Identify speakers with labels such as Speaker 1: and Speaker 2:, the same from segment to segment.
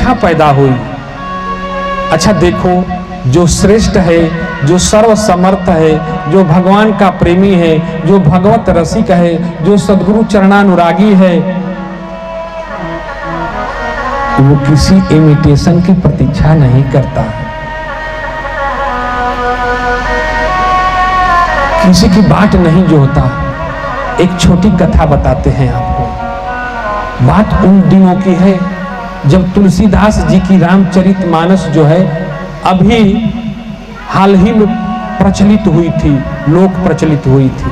Speaker 1: इच्छा पैदा हुई। अच्छा देखो, जो श्रेष्ठ है, जो सर्वसमर्थ है, जो भगवान का प्रेमी है, जो भगवत रसिक है, जो सद्गुरु चरणानुरागी है, वो किसी इमिटेशन की प्रतीक्षा नहीं करता, किसी की बाट नहीं जोहता। एक छोटी कथा बताते हैं आपको। बात उन दिनों की है जब तुलसीदास जी की रामचरितमानस जो है अभी हाल ही में प्रचलित हुई थी, लोक प्रचलित हुई थी।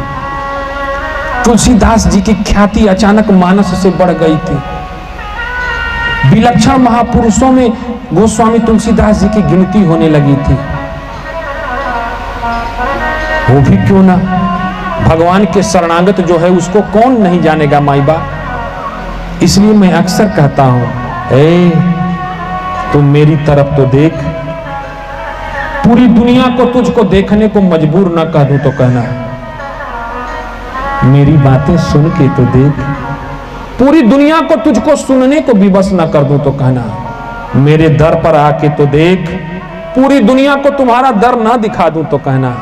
Speaker 1: तुलसीदास जी की ख्याति अचानक मानस से बढ़ गई थी। विलक्षण महापुरुषों में गोस्वामी तुलसीदास जी की गिनती होने लगी थी। वो भी क्यों ना, भगवान के शरणागत जो है उसको कौन नहीं जानेगा माईबा। इसलिए मैं अक्सर कहता हूं, ए तुम मेरी तरफ तो देख, पूरी दुनिया को तुझको देखने को मजबूर ना कर दूं तो कहना, मेरी बातें सुन के तो देख, पूरी दुनिया को तुझको सुनने को विवश ना कर दूं तो कहना, मेरे दर पर आके तो देख, पूरी दुनिया को तुम्हारा दर ना दिखा दूं तो कहना,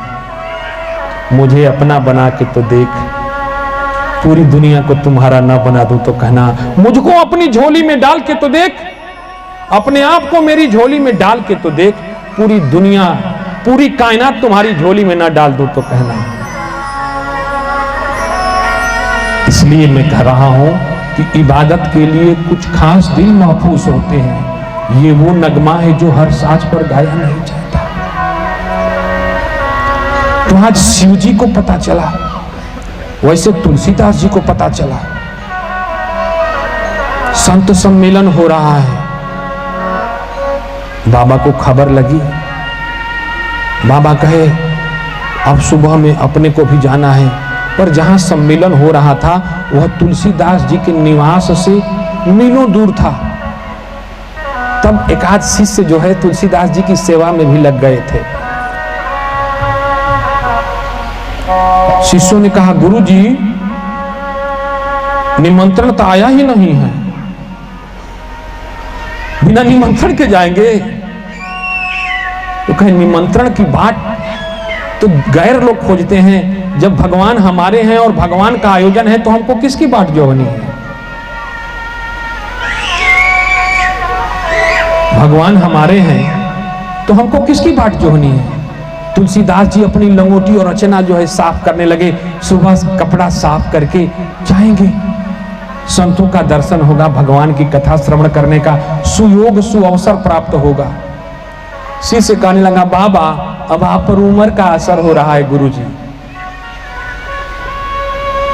Speaker 1: मुझे अपना बना के तो देख, पूरी दुनिया को तुम्हारा ना बना दूं तो कहना, मुझको अपनी झोली में डाल के तो देख, अपने आप को मेरी झोली में डाल के तो देख, पूरी दुनिया, पूरी कायनात तुम्हारी झोली में ना डाल दूं तो कहना। इसलिए मैं कह रहा हूं कि इबादत के लिए कुछ खास दिल महफूज होते हैं। ये वो नगमा है जो हर साज पर गाया नहीं जाता। तो आज शिव जी को पता चला, वैसे तुलसीदास जी को पता चला, संत सम्मेलन हो रहा है। बाबा को खबर लगी। बाबा कहे अब सुबह में अपने को भी जाना है, पर जहां सम्मेलन हो रहा था वह तुलसीदास जी के निवास से मीलों दूर था। तब एकाध शिष्य जो है तुलसीदास जी की सेवा में भी लग गए थे। शिष्यों ने कहा, गुरुजी निमंत्रण तो आया ही नहीं है, बिना निमंत्रण के जाएंगे? तो कहे निमंत्रण की बात तो गैर लोग खोजते हैं, जब भगवान हमारे हैं और भगवान का आयोजन है तो हमको किसकी बात जोहनी है? भगवान हमारे हैं तो हमको किसकी बात जोहनी है? तुलसीदास जी अपनी लंगोटी और रचना जो है साफ करने लगे। सुबह कपड़ा साफ करके जाएंगे, संतों का दर्शन होगा, भगवान की कथा श्रवण करने का सुयोग सुअवसर प्राप्त होगा। शिष्य कहने लगा, बाबा अब आप पर उम्र का असर हो रहा है गुरुजी।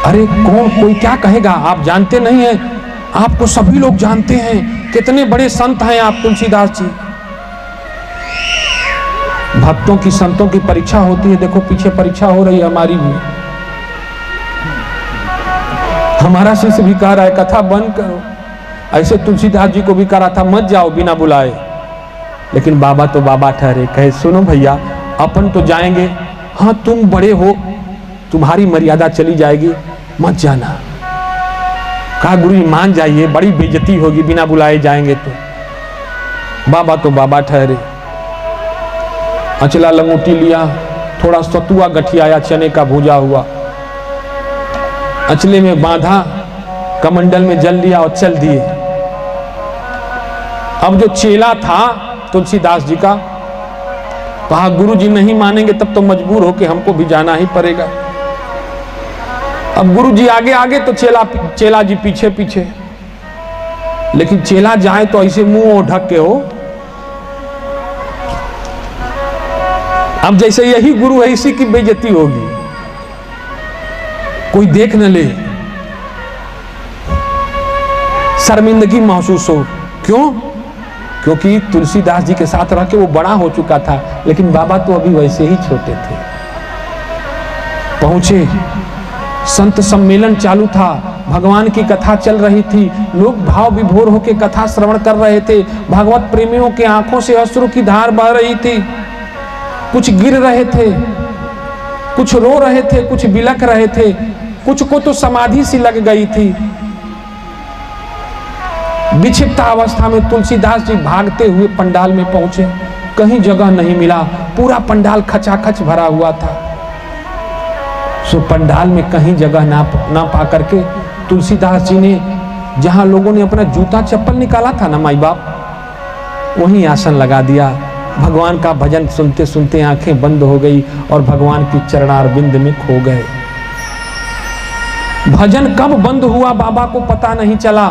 Speaker 1: अरे कौन, कोई क्या कहेगा, आप जानते नहीं हैं, आपको सभी लोग जानते हैं, कितने बड़े संत हैं आप तुलसीदास जी। भक्तों की, संतों की परीक्षा होती है। देखो पीछे परीक्षा हो रही है हमारी भी। हमारा शिष्य भी कह रहा है कथा बंद करो, ऐसे तुलसीदास जी को भी कह रहा था मत जाओ बिना बुलाए। लेकिन बाबा तो बाबा ठहरे, कहे सुनो भैया अपन तो जाएंगे, हाँ तुम बड़े हो, तुम्हारी मर्यादा चली जाएगी, मत जाना। कहा गुरु मान जाइए, बड़ी बेइज्जती होगी बिना बुलाए जाएंगे तो। बाबा तो बाबा ठहरे। अचला लंगोटी लिया, थोड़ा सतुआ गठियाया, चने का भूजा हुआ, अचले में बांधा, कमंडल में जल लिया और चल दिए। अब जो चेला था तुलसीदास जी का, कहा गुरु जी नहीं मानेंगे तब तो मजबूर हो के हमको भी जाना ही पड़ेगा। अब गुरु जी आगे आगे तो चेला जी पीछे पीछे। लेकिन चेला जाए तो ऐसे मुंह ढक के हो। अब जैसे यही गुरु है, इसी की बेइज्जती होगी, कोई देख न ले, शर्मिंदगी महसूस हो। क्यों? क्योंकि तुलसीदास जी के साथ रह के वो बड़ा हो चुका था, लेकिन बाबा तो अभी वैसे ही छोटे थे। पहुंचे, संत सम्मेलन चालू था, भगवान की कथा चल रही थी, लोग भाव विभोर होकर कथा श्रवण कर रहे थे। भागवत प्रेमियों के आंखों से अश्रु की धार बह रही थी। कुछ गिर रहे थे, कुछ रो रहे थे, कुछ बिलख रहे थे, कुछ को तो समाधि सी लग गई थी। विक्षिप्त अवस्था में तुलसीदास जी भागते हुए पंडाल में पहुंचे, कहीं जगह नहीं मिला, पूरा पंडाल खचाखच भरा हुआ था। सो पंडाल में कहीं जगह ना पा करके तुलसीदास जी ने जहां लोगों ने अपना जूता चप्पल निकाला था ना माई बाप, वहीं आसन लगा दिया। भगवान का भजन सुनते सुनते आंखें बंद हो गई और भगवान की चरणारविंद में खो गए। भजन कब बंद हुआ बाबा को पता नहीं चला,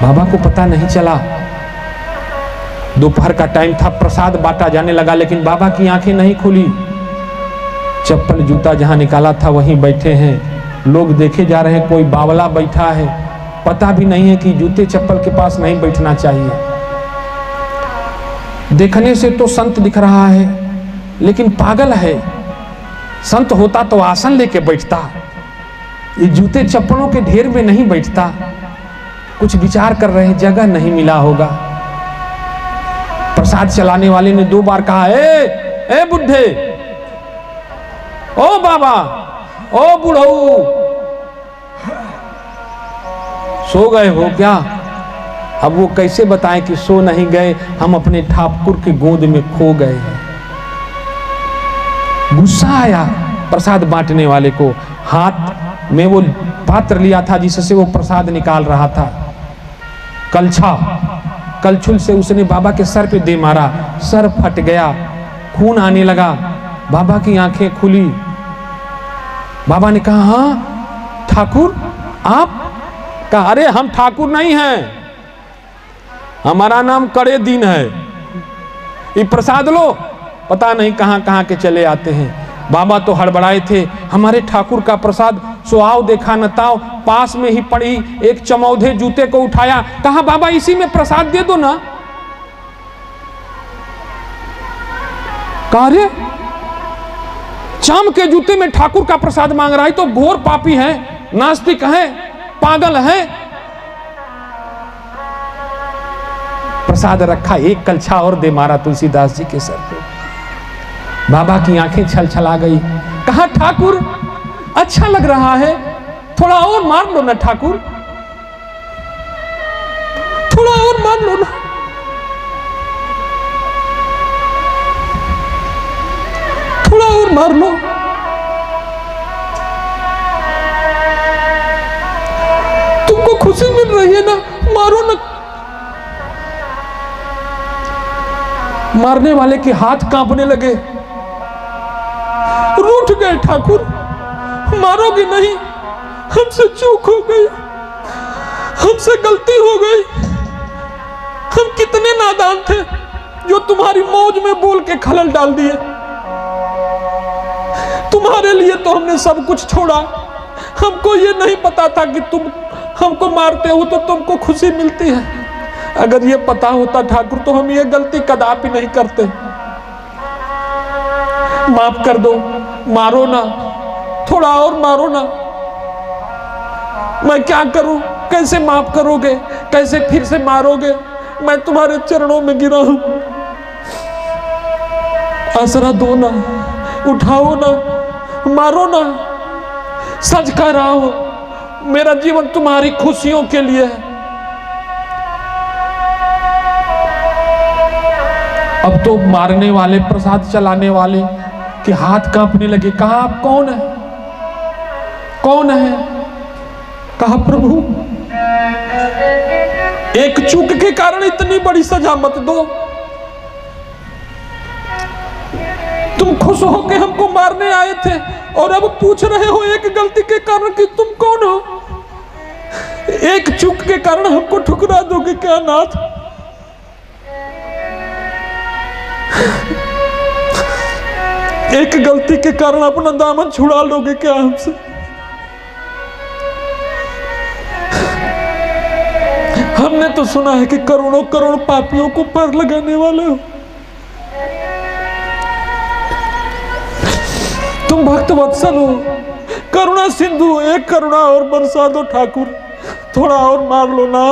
Speaker 1: बाबा को पता नहीं चला। दोपहर का टाइम था, प्रसाद बांटा जाने लगा, लेकिन बाबा की आंखें नहीं खुली। चप्पल जूता जहां निकाला था वहीं बैठे हैं, लोग देखे जा रहे हैं, कोई बावला बैठा है, पता भी नहीं है कि जूते चप्पल के पास नहीं बैठना चाहिए। देखने से तो संत दिख रहा है लेकिन पागल है, संत होता तो आसन लेके बैठता, ये जूते चप्पलों के ढेर में नहीं बैठता। कुछ विचार कर रहे हैं, जगह नहीं मिला होगा। प्रसाद चलाने वाले ने 2 बार कहा, ए बुढ़े, ओ बाबा, ओ बुढ़ऊ, सो गए हो क्या? अब वो कैसे बताएं कि सो नहीं गए, हम अपने ठाकुर के गोद में खो गए हैं। गुस्सा आया प्रसाद बांटने वाले को, हाथ में वो पात्र लिया था जिससे वो प्रसाद निकाल रहा था, कलछुल से उसने बाबा के सर पे दे मारा, सर फट गया, खून आने लगा। बाबा की आंखें खुली। बाबा ने कहा, हाँ ठाकुर आप? कहा, अरे हम ठाकुर नहीं हैं, हमारा नाम कड़े दीन है, ये प्रसाद लो। पता नहीं कहां कहां के चले आते हैं। बाबा तो हड़बड़ाए थे, हमारे ठाकुर का प्रसाद सुहाव देखा न ताव, पास में ही पड़ी एक चमौधे जूते को उठाया, कहा बाबा इसी में प्रसाद दे दो ना। कहा, रे चाम के जूते में ठाकुर का प्रसाद मांग रहा है, तो घोर पापी है, नास्तिक है, पागल है। प्रसाद रखा, एक कलछा और दे मारा तुलसीदास जी के सर पे। बाबा की आंखें छलछला गई। कहा, ठाकुर अच्छा लग रहा है, थोड़ा और मार लो ना ठाकुर, थोड़ा और मार लो ना। थोड़ा और मार लो। तुमको खुशी मिल रही है ना, मारो ना। मारने वाले के हाथ कांपने लगे। रूठ गए, ठाकुर मारोगे नहीं, हमसे चूक हो गई, हमसे गलती हो गई, हम कितने नादान थे जो तुम्हारी मौज में बोल के खलल डाल दिए। तुम्हारे लिए तो हमने सब कुछ छोड़ा, हमको ये नहीं पता था कि तुम हमको मारते हो तो तुमको खुशी मिलती है। अगर ये पता होता ठाकुर तो हम ये गलती कदापि नहीं करते। माफ कर दो, मारो ना, थोड़ा और मारो ना। मैं क्या करूं, कैसे माफ करोगे, कैसे फिर से मारोगे? मैं तुम्हारे चरणों में गिरा हूं, आसरा दो ना, उठाओ ना, मारो ना। सच कह रहा हो, मेरा जीवन तुम्हारी खुशियों के लिए है। अब तो मारने वाले, प्रसाद चलाने वाले के हाथ कांपने लगे। कहा, आप कौन है, कौन है? कहा, प्रभु एक चूक के कारण इतनी बड़ी सजा मत दो। तुम खुश हो के हमको मारने आए थे और अब पूछ रहे हो एक गलती के कारण कि तुम कौन हो? एक चूक के कारण हमको ठुकरा दोगे क्या नाथ? एक गलती के कारण अपना दामन छुड़ा लोगे क्या हमसे? हमने तो सुना है कि करोड़ों करोड़ पापियों को पर लगाने वाले हो। तुम भक्त वत्सल हो, करुणा सिंधु, एक करुणा और बरसा दो ठाकुर, थोड़ा और मार लो ना।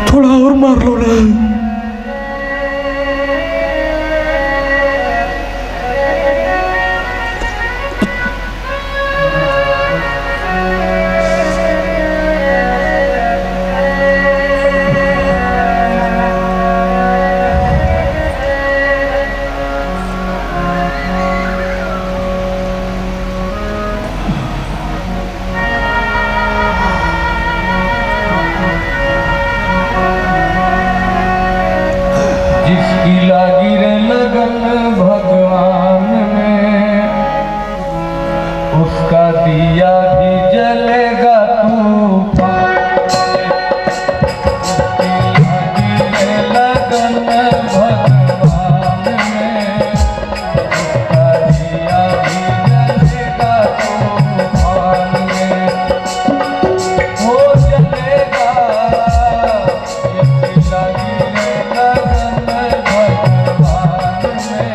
Speaker 1: थोड़ा और मार लो ना।
Speaker 2: लागी रे लगन भगवान में, उसका दिया भी जलेगा तूफान। उसकी लागी रे लगन भगवान में, उसका दिया भी जलेगा तूफान में। हो जलेगा इसकी लागी रे लगन भगवान में,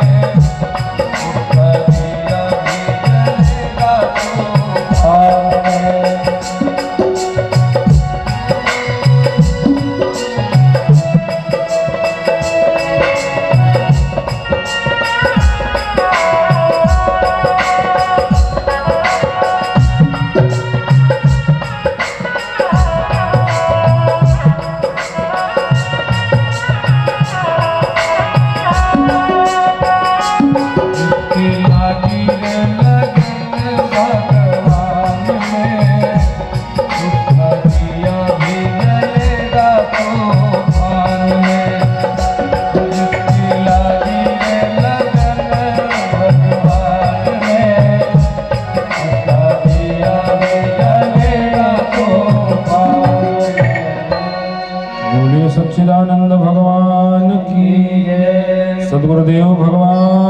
Speaker 2: उसका दिया भी जलेगा तूफान में। इसकी लागी रे लगन भगवान में, उसका दिया भी जलेगा तूफान में। इसकी लागी रे लगन भगवान में, उसका दिया भी जलेगा तूफान में।
Speaker 1: बोलिए सच्चिदानंद भगवान की
Speaker 2: जय।
Speaker 1: सद्गुरुदेव भगवान